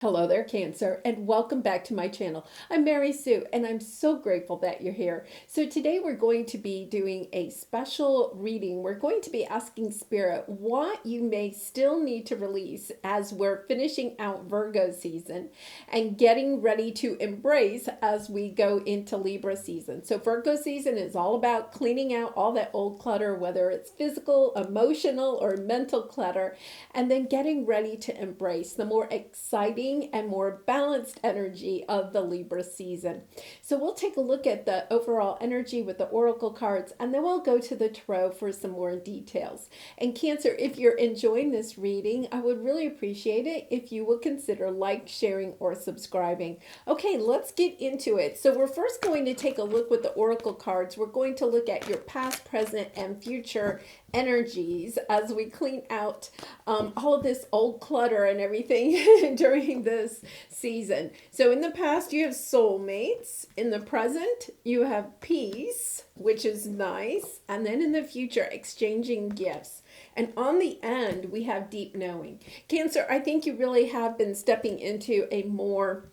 Hello there, Cancer, and welcome back to my channel. I'm Mary Sue, and I'm so grateful that you're here. So today we're going to be doing a special reading. We're going to be asking Spirit what you may still need to release as we're finishing out Virgo season and getting ready to embrace as we go into Libra season. So Virgo season is all about cleaning out all that old clutter, whether it's physical, emotional, or mental clutter, and then getting ready to embrace the more exciting and more balanced energy of the Libra season. So we'll take a look at the overall energy with the oracle cards, and then we'll go to the tarot for some more details. And Cancer, if you're enjoying this reading, I would really appreciate it if you would consider sharing, or subscribing. Okay, let's get into it. So we're first going to take a look with the oracle cards. We're going to look at your past, present, and future energies as we clean out all of this old clutter and everything during this season. So in the past, you have soulmates. In the present, you have peace, which is nice. And then in the future, exchanging gifts. And on the end, we have deep knowing. Cancer, I think you really have been stepping into a more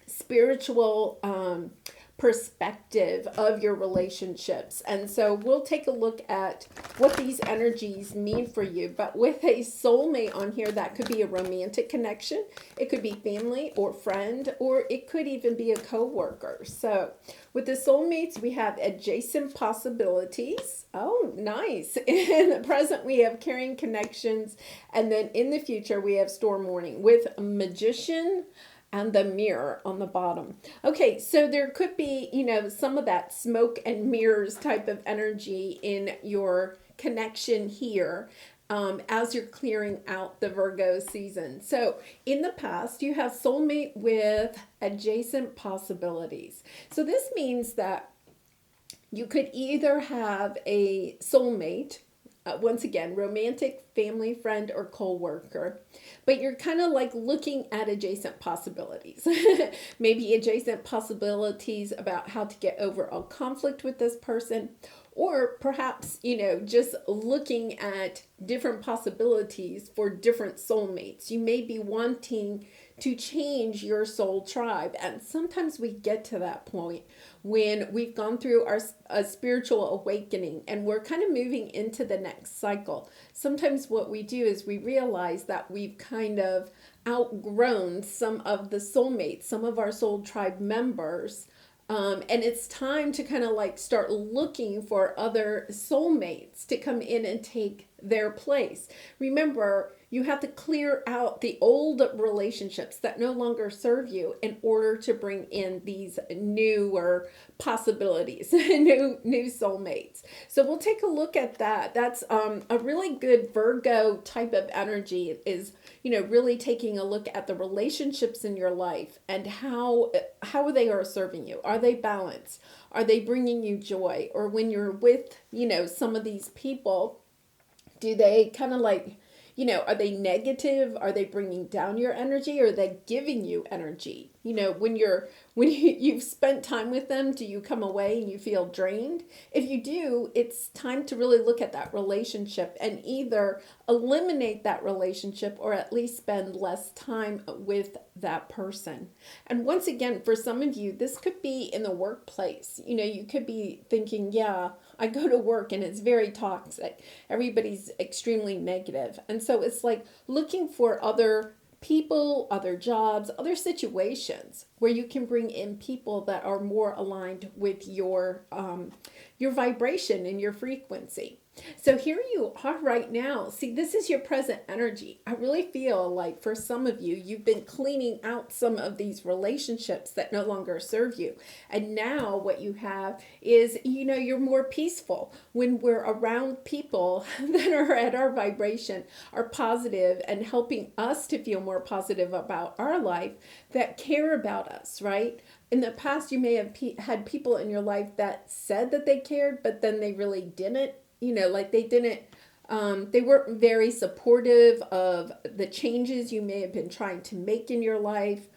spiritual perspective of your relationships. And so we'll take a look at what these energies mean for you. But with a soulmate on here, that could be a romantic connection. It could be family or friend, or it could even be a co-worker. So with the soulmates, we have adjacent possibilities. Oh, nice. In the present, we have caring connections. And then in the future, we have storm warning with a magician and the mirror on the bottom. Okay, so there could be, some of that smoke and mirrors type of energy in your connection here as you're clearing out the Virgo season. So in the past, you have soulmate with adjacent possibilities. So this means that you could either have a soulmate, once again, romantic, family, friend, or co-worker, but you're kind of like looking at adjacent possibilities. Maybe adjacent possibilities about how to get over a conflict with this person, or perhaps, just looking at different possibilities for different soulmates. You may be wanting to change your soul tribe. And sometimes we get to that point when we've gone through a spiritual awakening and we're kind of moving into the next cycle. Sometimes what we do is we realize that we've kind of outgrown some of the soulmates, some of our soul tribe members. And it's time to kind of start looking for other soulmates to come in and take their place. Remember, you have to clear out the old relationships that no longer serve you in order to bring in these newer possibilities, new soulmates. So we'll take a look at that. That's a really good Virgo type of energy, is really taking a look at the relationships in your life and how they are serving you. Are they balanced? Are they bringing you joy? Or when you're with some of these people, do they kind of are they negative? Are they bringing down your energy? Or are they giving you energy? When you've spent time with them, do you come away and you feel drained? If you do, it's time to really look at that relationship and either eliminate that relationship or at least spend less time with that person. And once again, for some of you, this could be in the workplace. You could be thinking, yeah, I go to work and it's very toxic. Everybody's extremely negative. And so it's like looking for other people, other jobs, other situations where you can bring in people that are more aligned with your vibration and your frequency. So here you are right now. See, this is your present energy. I really feel like for some of you, you've been cleaning out some of these relationships that no longer serve you. And now what you have is, you're more peaceful when we're around people that are at our vibration, are positive and helping us to feel more positive about our life, that care about us, right? In the past, you may have had people in your life that said that they cared, but then they really didn't. They weren't very supportive of the changes you may have been trying to make in your life.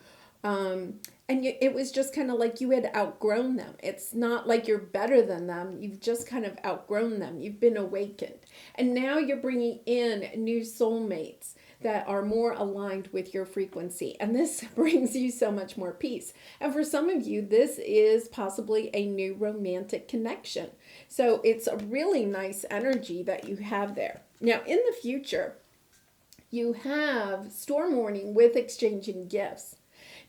It was just kind of like you had outgrown them. It's not like you're better than them. You've just kind of outgrown them. You've been awakened. And now you're bringing in new soulmates that are more aligned with your frequency. And this brings you so much more peace. And for some of you, this is possibly a new romantic connection. So it's a really nice energy that you have there. Now, in the future, you have storm warning with exchanging gifts.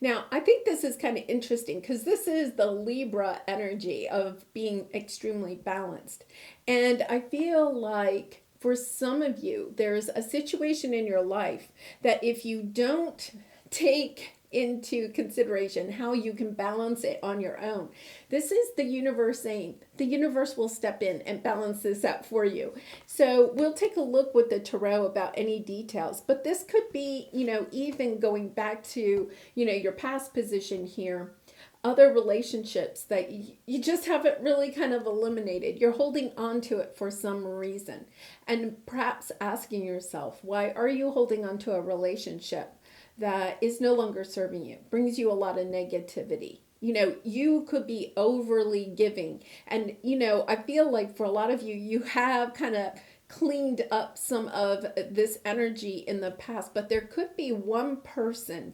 Now, I think this is kind of interesting because this is the Libra energy of being extremely balanced. And I feel like for some of you, there's a situation in your life that if you don't take into consideration how you can balance it on your own, this is the universe saying the universe will step in and balance this out for you. So we'll take a look with the tarot about any details, but this could be, even going back to, your past position here, other relationships that you just haven't really kind of eliminated. You're holding on to it for some reason, and perhaps asking yourself, why are you holding on to a relationship that is no longer serving you, brings you a lot of negativity? You could be overly giving. And, I feel like for a lot of you, you have kind of cleaned up some of this energy in the past, but there could be one person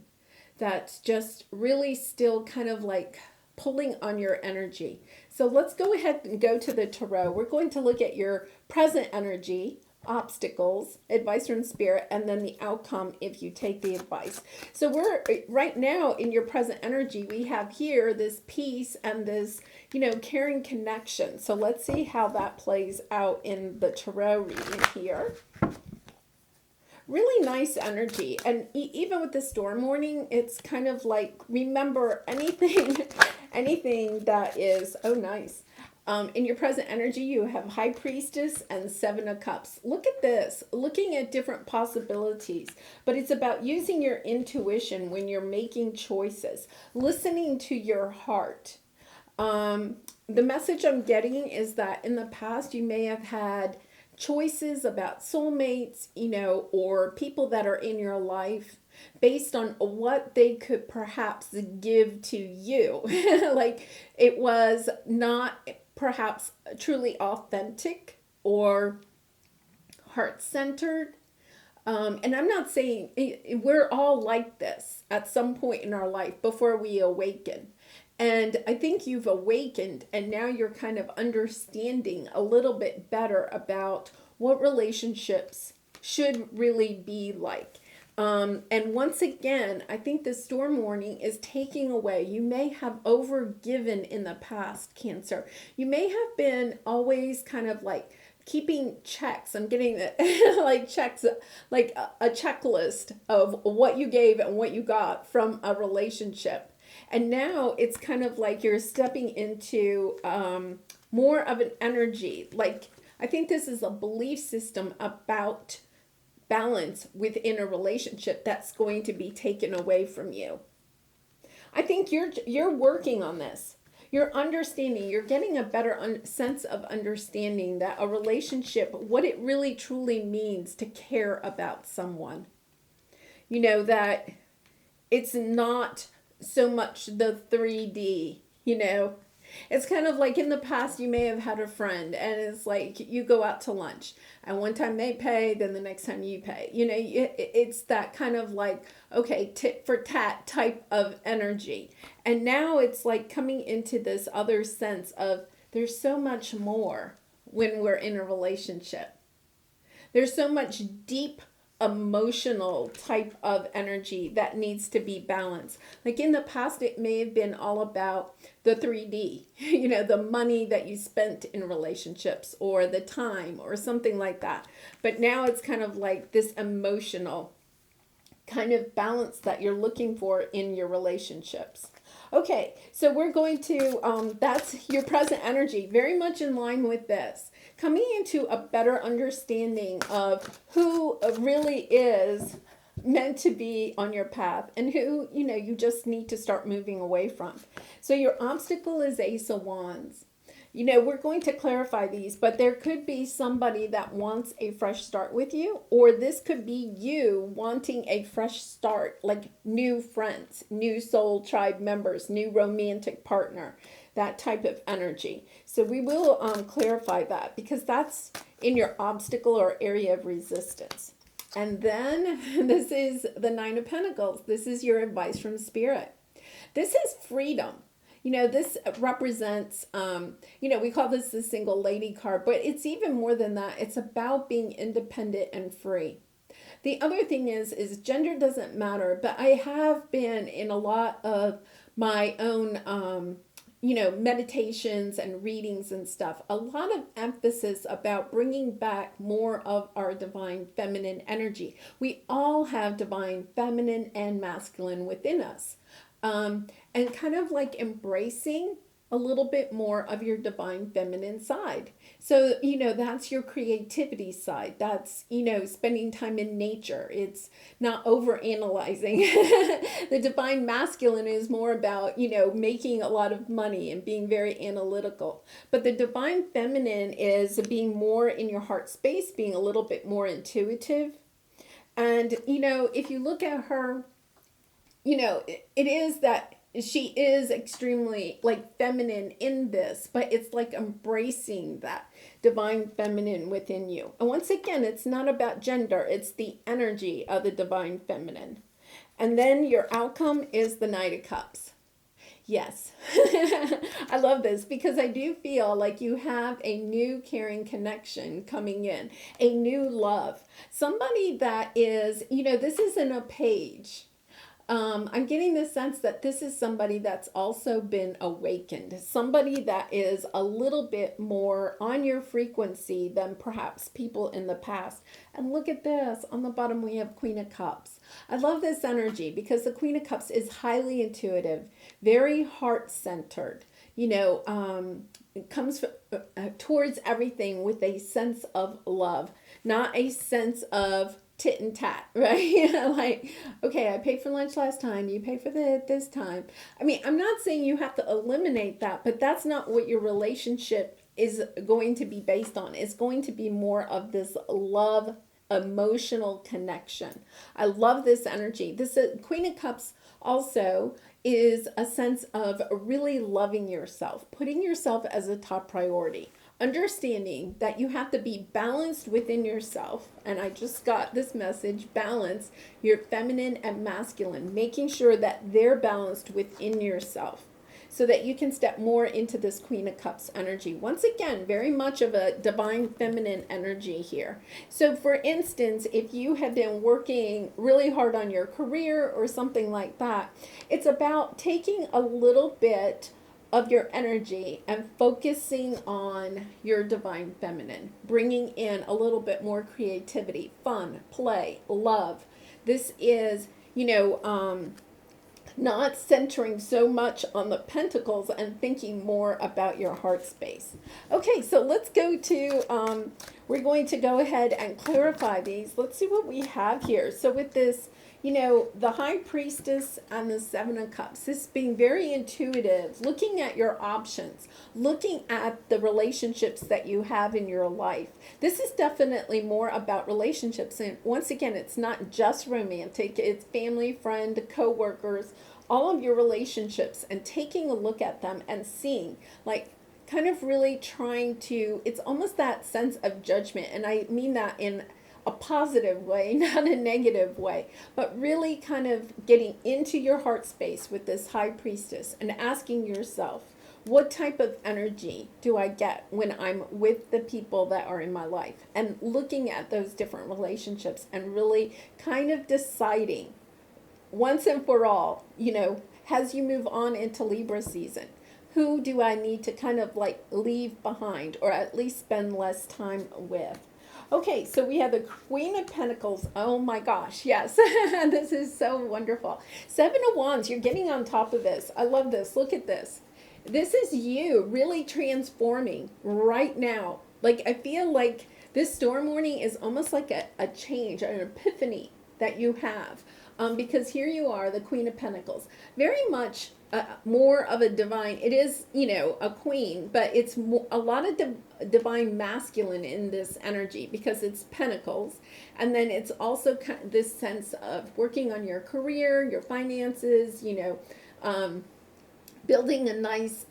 that's just really still kind of like pulling on your energy. So let's go ahead and go to the tarot. We're going to look at your present energy, obstacles, advice from spirit, and then the outcome if you take the advice. So we're right now in your present energy, we have here this peace and this, caring connection. So let's see how that plays out in the tarot reading here. Really nice energy. And even with the storm warning, it's kind of like, remember anything that is, oh, nice. In your present energy, you have High Priestess and Seven of Cups. Look at this, looking at different possibilities, but it's about using your intuition when you're making choices, listening to your heart. The message I'm getting is that in the past, you may have had choices about soulmates, or people that are in your life based on what they could perhaps give to you. Like it was not perhaps truly authentic or heart-centered. And I'm not saying we're all like this at some point in our life before we awaken. And I think you've awakened and now you're kind of understanding a little bit better about what relationships should really be like. And once again, I think the storm warning is taking away. You may have overgiven in the past, Cancer. You may have been always kind of like keeping checks. I'm getting like checks, like a checklist of what you gave and what you got from a relationship. And now it's kind of like you're stepping into more of an energy. Like, I think this is a belief system about balance within a relationship that's going to be taken away from you. I think you're working on this. You're understanding, you're getting a better sense of understanding that a relationship, what it really truly means to care about someone. That it's not so much the 3D, It's kind of like in the past, you may have had a friend and it's like you go out to lunch and one time they pay, then the next time you pay. It's that kind of like, okay, tit for tat type of energy. And now it's like coming into this other sense of there's so much more when we're in a relationship. There's so much deep emotional type of energy that needs to be balanced. Like in the past, it may have been all about the 3D, the money that you spent in relationships or the time or something like that. But now it's kind of like this emotional kind of balance that you're looking for in your relationships. Okay, so we're going to, that's your present energy, very much in line with this. Coming into a better understanding of who really is meant to be on your path and who, you just need to start moving away from. So your obstacle is Ace of Wands. We're going to clarify these, but there could be somebody that wants a fresh start with you, or this could be you wanting a fresh start, like new friends, new soul tribe members, new romantic partner, that type of energy. So we will clarify that because that's in your obstacle or area of resistance. And then this is the Nine of Pentacles. This is your advice from Spirit. This is freedom. You know, this represents, you know, we call this the single lady card, but it's even more than that. It's about being independent and free. The other thing is gender doesn't matter, but I have been in a lot of my own, you know, meditations and readings and stuff, a lot of emphasis about bringing back more of our divine feminine energy. We all have divine feminine and masculine within us. And kind of like embracing a little bit more of your divine feminine side. So, you know, that's your creativity side. That's, you know, spending time in nature. It's not over analyzing. The divine masculine is more about, you know, making a lot of money and being very analytical. But the divine feminine is being more in your heart space, being a little bit more intuitive. And, you know, if you look at her, you know, it is that she is extremely like feminine in this, but it's like embracing that divine feminine within you. And once again, it's not about gender, it's the energy of the divine feminine. And then your outcome is the Knight of Cups. Yes, I love this because I do feel like you have a new caring connection coming in, a new love. Somebody that is, you know, this isn't a page. I'm getting the sense that this is somebody that's also been awakened, somebody that is a little bit more on your frequency than perhaps people in the past. And look at this, on the bottom we have Queen of Cups. I love this energy because the Queen of Cups is highly intuitive, very heart-centered. You know, it comes towards everything with a sense of love, not a sense of tit and tat, right? Like, okay, I paid for lunch last time, you pay for this time. I mean, I'm not saying you have to eliminate that, but that's not what your relationship is going to be based on. It's going to be more of this love, emotional connection. I love this energy. This Queen of Cups also is a sense of really loving yourself, putting yourself as a top priority. Understanding that you have to be balanced within yourself. And I just got this message, balance your feminine and masculine, making sure that they're balanced within yourself so that you can step more into this Queen of Cups energy. Once again, very much of a divine feminine energy here. So for instance, if you have been working really hard on your career or something like that, it's about taking a little bit of your energy and focusing on your divine feminine, bringing in a little bit more creativity, fun, play, love. This is, you know, not centering so much on the pentacles and thinking more about your heart space. Okay, so let's go to, we're going to go ahead and clarify these. Let's see what we have here. So with this, you know, the High Priestess and the Seven of Cups, this being very intuitive, looking at your options, looking at the relationships that you have in your life. This is definitely more about relationships. And once again, it's not just romantic, it's family, friend, co-workers, all of your relationships, and taking a look at them and seeing, like, kind of really trying to, it's almost that sense of judgment. And I mean that in a positive way, not a negative way, but really kind of getting into your heart space with this High Priestess and asking yourself, what type of energy do I get when I'm with the people that are in my life? And looking at those different relationships and really kind of deciding once and for all, you know, as you move on into Libra season, who do I need to kind of like leave behind or at least spend less time with? Okay, so we have the Queen of Pentacles. Oh my gosh, yes. This is so wonderful. Seven of Wands, you're getting on top of this. I love this. Look at this. This is you really transforming right now. Like, I feel like this storm warning is almost like a change, an epiphany that you have. Because here you are, the Queen of Pentacles. Very much more of a divine, it is, you know, a queen, but it's a lot of divine masculine in this energy because it's pentacles. And then it's also this sense of working on your career, your finances, you know, building a nice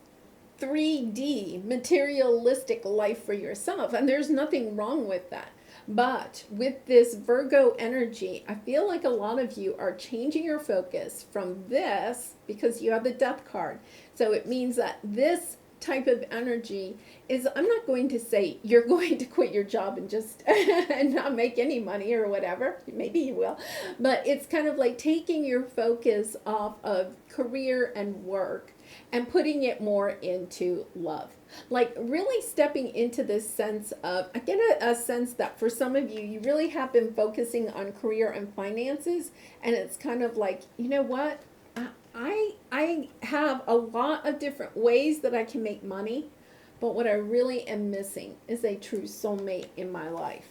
3D materialistic life for yourself. And there's nothing wrong with that. But with this Virgo energy, I feel like a lot of you are changing your focus from this, because you have the Death card. So it means that this type of energy is, I'm not going to say you're going to quit your job and just and not make any money or whatever. Maybe you will. But it's kind of like taking your focus off of career and work and putting it more into love. Like really stepping into this sense of, I get a sense that for some of you, you really have been focusing on career and finances. And it's kind of like, you know what? I have a lot of different ways that I can make money, but what I really am missing is a true soulmate in my life.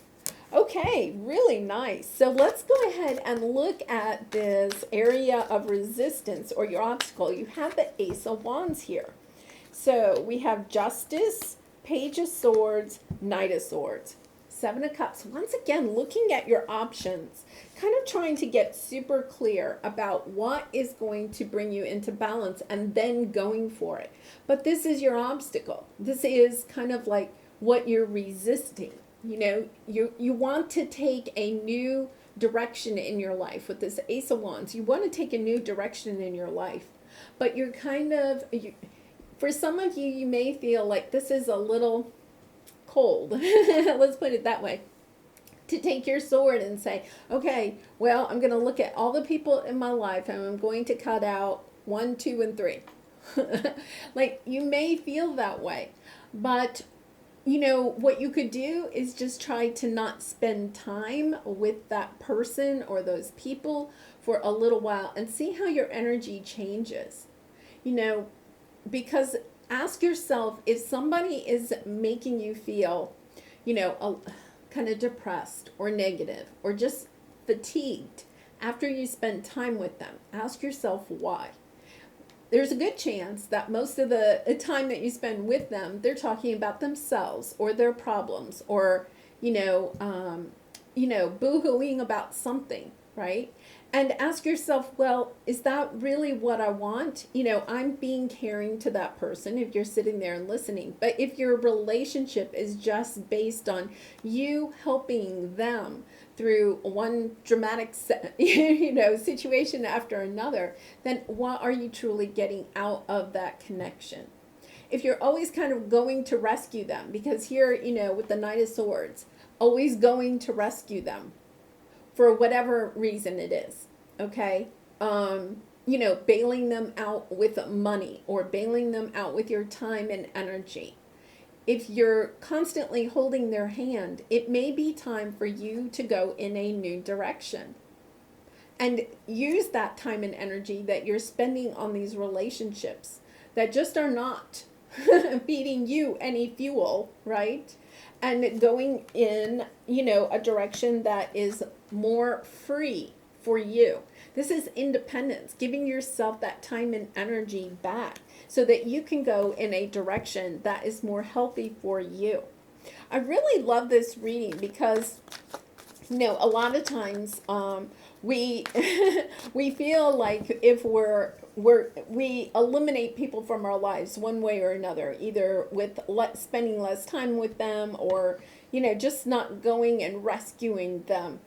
Okay, really nice. So let's go ahead and look at this area of resistance or your obstacle. You have the Ace of Wands here. So we have Justice, Page of Swords, Knight of Swords, Seven of Cups. Once again, looking at your options, kind of trying to get super clear about what is going to bring you into balance and then going for it. But this is your obstacle. This is kind of like what you're resisting. You know, you want to take a new direction in your life with this Ace of Wands. You want to take a new direction in your life, but you're kind of, for some of you, you may feel like this is a little cold. Let's put it that way. To take your sword and say, okay, well, I'm going to look at all the people in my life and I'm going to cut out 1, 2, and 3. Like you may feel that way, but you know, what you could do is just try to not spend time with that person or those people for a little while and see how your energy changes. You know, because ask yourself, if somebody is making you feel, you know, kind of depressed or negative or just fatigued after you spend time with them, ask yourself why. There's a good chance that most of the time that you spend with them, they're talking about themselves or their problems or, boo-hooing about something, right? And ask yourself, well, is that really what I want? You know, I'm being caring to that person if you're sitting there and listening. But if your relationship is just based on you helping them through one dramatic, situation after another, then what are you truly getting out of that connection? If you're always kind of going to rescue them, because here, with the Knight of Swords, always going to rescue them for whatever reason it is, okay? Bailing them out with money or bailing them out with your time and energy. If you're constantly holding their hand, it may be time for you to go in a new direction. And use that time and energy that you're spending on these relationships that just are not feeding you any fuel, right? And going in, a direction that is more free for you. This is independence, giving yourself that time and energy back so that you can go in a direction that is more healthy for you. I really love this reading because, a lot of times we we feel like if we eliminate people from our lives one way or another, either with spending less time with them or, just not going and rescuing them.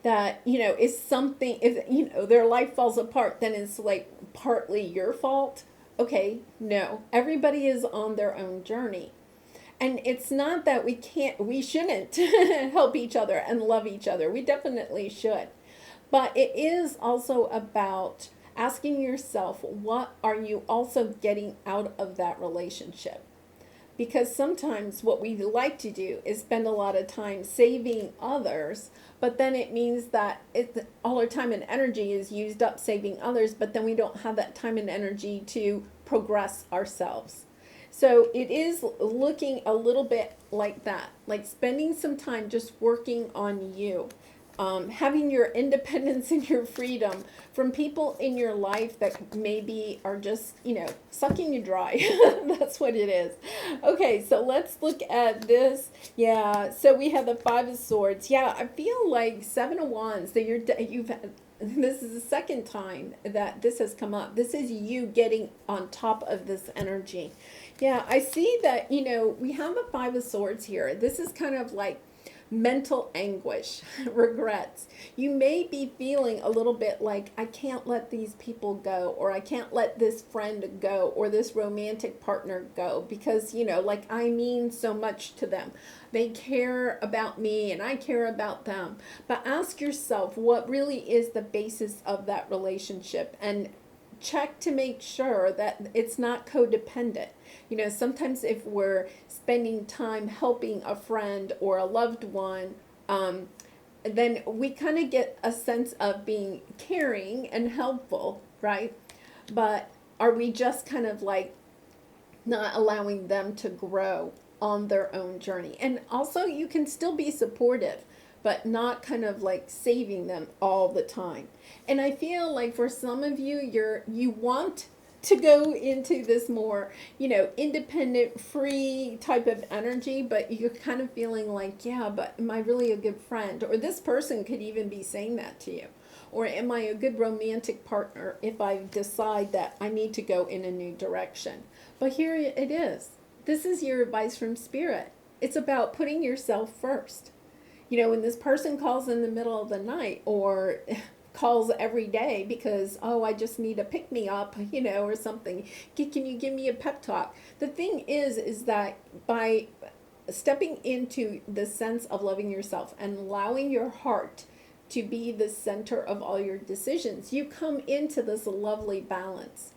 That, is something, if, their life falls apart, then it's like partly your fault. Okay, no, everybody is on their own journey. And it's not that we shouldn't help each other and love each other. We definitely should. But it is also about asking yourself, what are you also getting out of that relationship? Because sometimes what we like to do is spend a lot of time saving others, but then it means that all our time and energy is used up saving others, but then we don't have that time and energy to progress ourselves. So it is looking a little bit like that, like spending some time just working on you. Having your independence and your freedom from people in your life that maybe are just, sucking you dry. That's what it is. Okay, so let's look at this. Yeah, so we have the Five of Swords. Yeah, I feel like Seven of Wands, that this is the second time that this has come up. This is you getting on top of this energy. Yeah, I see that, we have a Five of Swords here. This is kind of like mental anguish, regrets. You may be feeling a little bit like, I can't let these people go, or I can't let this friend go, or this romantic partner go, because, like, I mean so much to them. They care about me and I care about them. But ask yourself what really is the basis of that relationship, and check to make sure that it's not codependent. Sometimes if we're spending time helping a friend or a loved one, then we kind of get a sense of being caring and helpful, right? But are we just kind of like not allowing them to grow on their own journey? And also, you can still be supportive, but not kind of like saving them all the time. And I feel like for some of you, you want to go into this more, independent, free type of energy, but you're kind of feeling like, yeah, but am I really a good friend? Or this person could even be saying that to you. Or am I a good romantic partner if I decide that I need to go in a new direction? But here it is. This is your advice from Spirit. It's about putting yourself first. When this person calls in the middle of the night, or calls every day because, oh, I just need a pick-me-up, or something. Can you give me a pep talk? The thing is that by stepping into the sense of loving yourself and allowing your heart to be the center of all your decisions, you come into this lovely balance.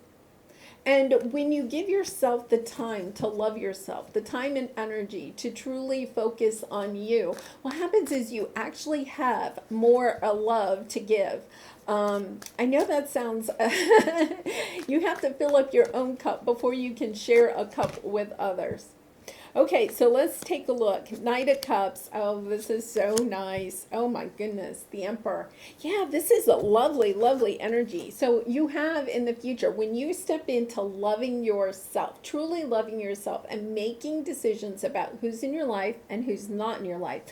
And when you give yourself the time to love yourself, the time and energy to truly focus on you, what happens is you actually have more love to give. I know that sounds, you have to fill up your own cup before you can share a cup with others. Okay, so let's take a look. Knight of Cups. Oh, this is so nice. Oh my goodness, the Emperor. Yeah, this is a lovely, lovely energy. So you have in the future, when you step into loving yourself, truly loving yourself, and making decisions about who's in your life and who's not in your life,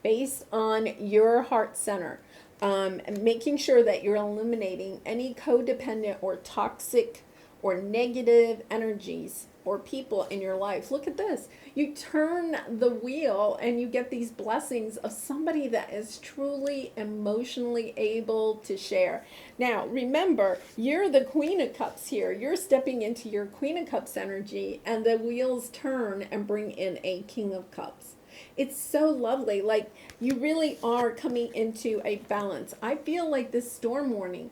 based on your heart center, and making sure that you're eliminating any codependent or toxic or negative energies or people in your life. Look at this. You turn the wheel and you get these blessings of somebody that is truly emotionally able to share. Now, remember, you're the Queen of Cups here. You're stepping into your Queen of Cups energy, and the wheels turn and bring in a King of Cups. It's so lovely. Like, you really are coming into a balance. I feel like this storm warning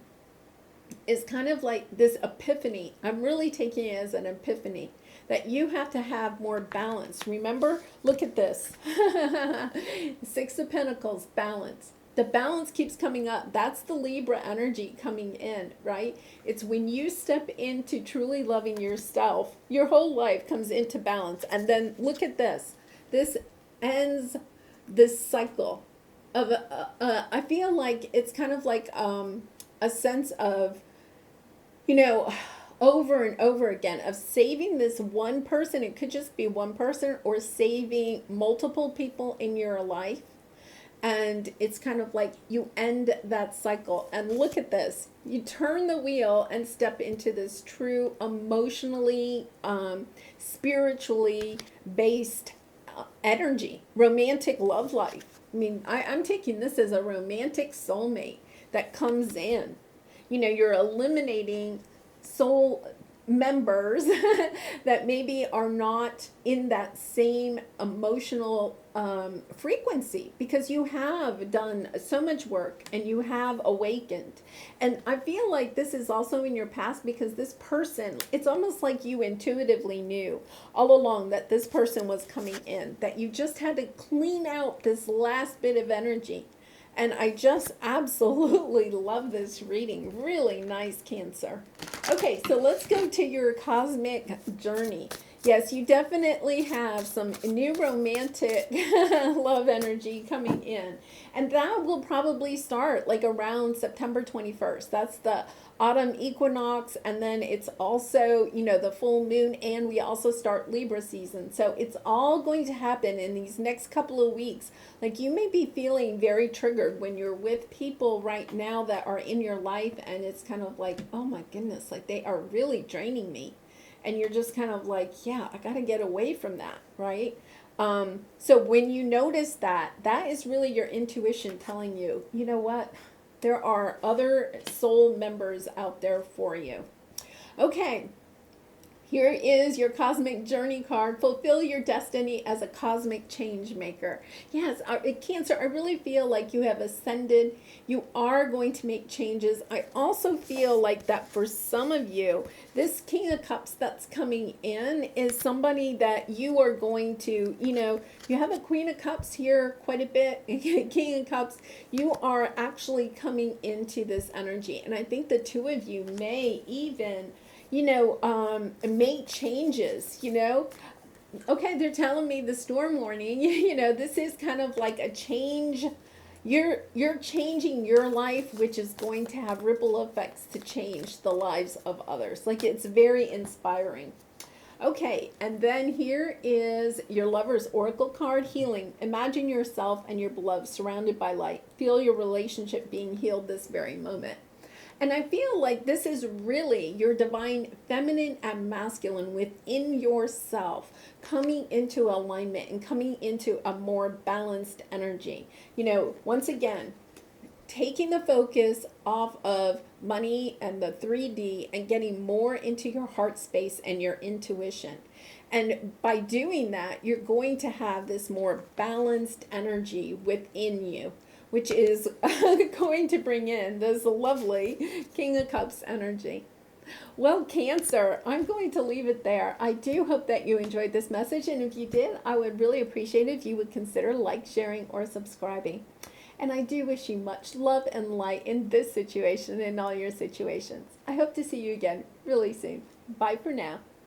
is kind of like this epiphany. I'm really taking it as an epiphany that you have to have more balance. Remember, look at this. Six of Pentacles, balance. The balance keeps coming up. That's the Libra energy coming in, right? It's when you step into truly loving yourself, your whole life comes into balance. And then look at this. This ends this cycle of, I feel like it's kind of like a sense of, over and over again of saving this one person. It could just be one person, or saving multiple people in your life. And it's kind of like you end that cycle. And look at this. You turn the wheel and step into this true emotionally, spiritually based energy, romantic love life. I mean, I'm taking this as a romantic soulmate that comes in. You're eliminating soul members that maybe are not in that same emotional frequency, because you have done so much work and you have awakened. And I feel like this is also in your past, because this person, it's almost like you intuitively knew all along that this person was coming in, that you just had to clean out this last bit of energy. And I just absolutely love this reading. Really nice, Cancer. Okay, so let's go to your cosmic journey. Yes, you definitely have some new romantic love energy coming in. And that will probably start like around September 21st. That's the autumn equinox, and then it's also, the full moon, and we also start Libra season. So it's all going to happen in these next couple of weeks. Like, you may be feeling very triggered when you're with people right now that are in your life, and it's kind of like, oh my goodness, like they are really draining me. And you're just kind of like, yeah, I got to get away from that, right? So when you notice that, that is really your intuition telling you, you know what? There are other soul members out there for you. Okay. Here is your cosmic journey card. Fulfill your destiny as a cosmic change maker. Yes, Cancer, I really feel like you have ascended. You are going to make changes. I also feel like that for some of you, this King of Cups that's coming in is somebody that you are going to, you have a Queen of Cups here quite a bit, King of Cups. You are actually coming into this energy. And I think the two of you may even make changes, Okay, they're telling me the storm warning, this is kind of like a change. You're changing your life, which is going to have ripple effects to change the lives of others. Like, it's very inspiring. Okay, and then here is your Lover's Oracle card, healing. Imagine yourself and your beloved surrounded by light. Feel your relationship being healed this very moment. And I feel like this is really your divine feminine and masculine within yourself coming into alignment and coming into a more balanced energy. Once again, taking the focus off of money and the 3D and getting more into your heart space and your intuition. And by doing that, you're going to have this more balanced energy within you, which is going to bring in this lovely King of Cups energy. Well, Cancer, I'm going to leave it there. I do hope that you enjoyed this message, and if you did, I would really appreciate it if you would consider sharing, or subscribing. And I do wish you much love and light in this situation and all your situations. I hope to see you again really soon. Bye for now.